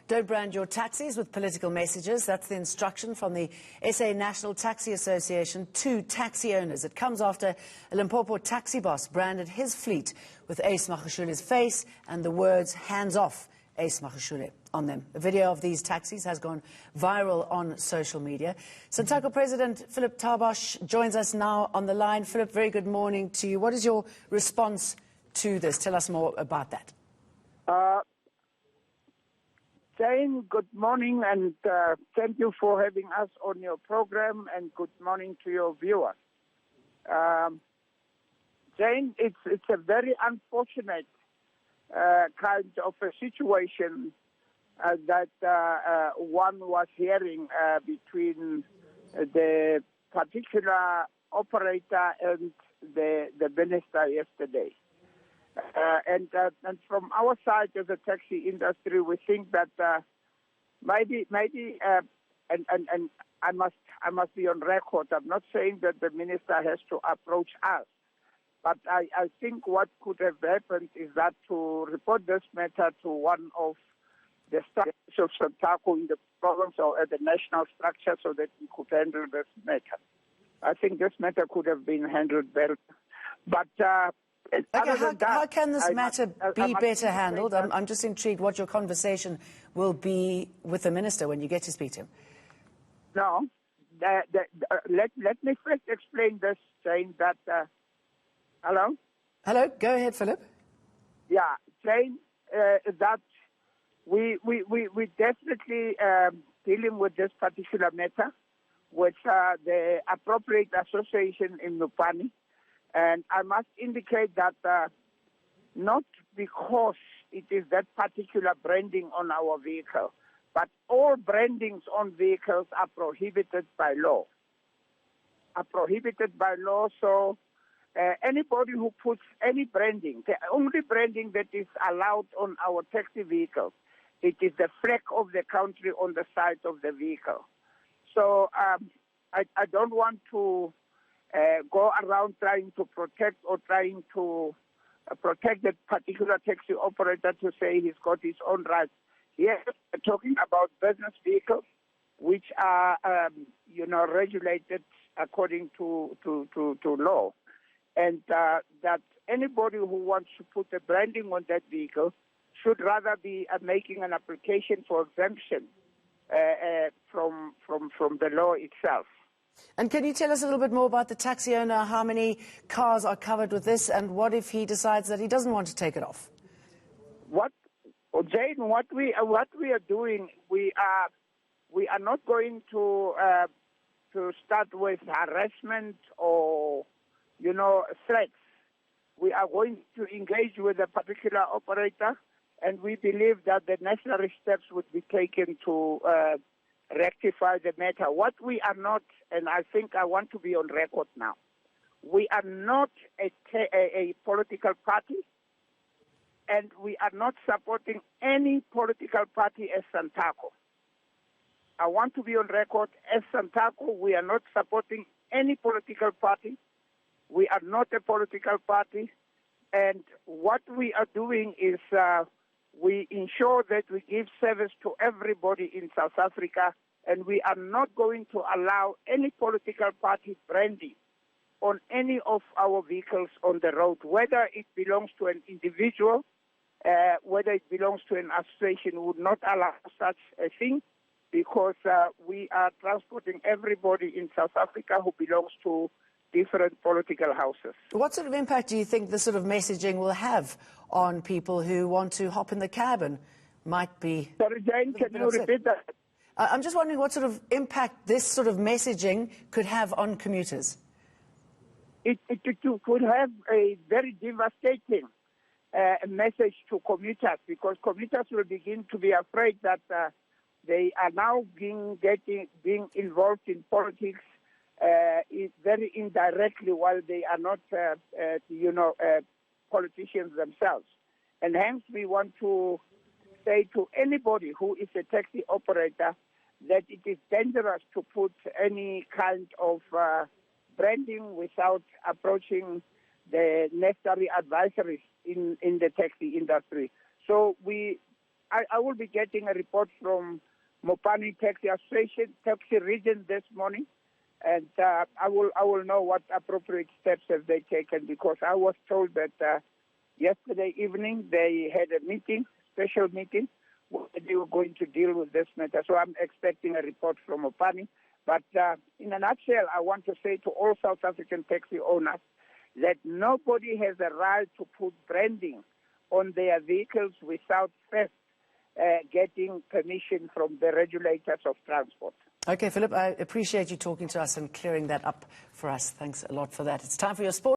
Don't brand your taxis with political messages. That's the instruction from the SA National Taxi Association to taxi owners. It comes after a Limpopo taxi boss branded his fleet with Ace Magashula's face and the words "hands off Ace Magashula" on them. A video of these taxis has gone viral on social media. Santaco President Phillip Taaibosch joins us now on the line. Phillip, very good morning to you. What is your response to this? Tell us more about that. Jane, good morning, and thank you for having us on your program, and good morning to your viewers. Jane, it's a very unfortunate kind of a situation that one was hearing between the particular operator and the minister yesterday. And from our side as a taxi industry, we think that maybe, and I must be on record. I'm not saying that the minister has to approach us, but I think what could have happened is that to report this matter to one of the structures of Santaco in the province or at the national structure, so that we could handle this matter. I think this matter could have been handled better, but. Okay, how can this matter be better handled? I'm just intrigued what your conversation will be with the minister when you get to speak to him. No, let me first explain this, saying that... hello? Hello, go ahead, Phillip. Yeah, saying that we definitely dealing with this particular matter with the appropriate association in Lupani. And I must indicate that not because it is that particular branding on our vehicle, but all brandings on vehicles are prohibited by law. So anybody who puts any branding, the only branding that is allowed on our taxi vehicles, it is the flag of the country on the side of the vehicle. So I don't want to go around trying to protect or trying to protect that particular taxi operator to say he's got his own rights. Yes, we're talking about business vehicles, which are, regulated according to law. And that anybody who wants to put a branding on that vehicle should rather be making an application for exemption from the law itself. And can you tell us a little bit more about the taxi owner, how many cars are covered with this, and what if he decides that he doesn't want to take it off? Jane, what we are doing, we are not going to start with harassment or, threats. We are going to engage with a particular operator, and we believe that the necessary steps would be taken to rectify the matter. What we are not, and I think I want to be on record now, we are not a political party, and we are not supporting any political party as Santaco. I want to be on record as Santaco. We are not supporting any political party. We are not a political party, and what we are doing is we ensure that we give service to everybody in South Africa, and we are not going to allow any political party branding on any of our vehicles on the road, whether it belongs to an individual, whether it belongs to an association. We would not allow such a thing, because we are transporting everybody in South Africa who belongs to different political houses. What sort of impact do you think this sort of messaging will have on people who want to hop in the cab and might be... Sorry, Jane, can you repeat that? I'm just wondering what sort of impact this sort of messaging could have on commuters. It could have a very devastating message to commuters, because commuters will begin to be afraid that they are now being involved in politics very indirectly, while they are not, politicians themselves. And hence we want to say to anybody who is a taxi operator that it is dangerous to put any kind of branding without approaching the necessary advisories in the taxi industry. So we I will be getting a report from Mopani Taxi Association, Taxi Region this morning, and I will know what appropriate steps have they taken, because I was told that yesterday evening they had a meeting, special meeting, where they were going to deal with this matter. So I'm expecting a report from Mopani. But in a nutshell, I want to say to all South African taxi owners that nobody has a right to put branding on their vehicles without first getting permission from the regulators of transport. Okay, Philip, I appreciate you talking to us and clearing that up for us. Thanks a lot for that. It's time for your sport.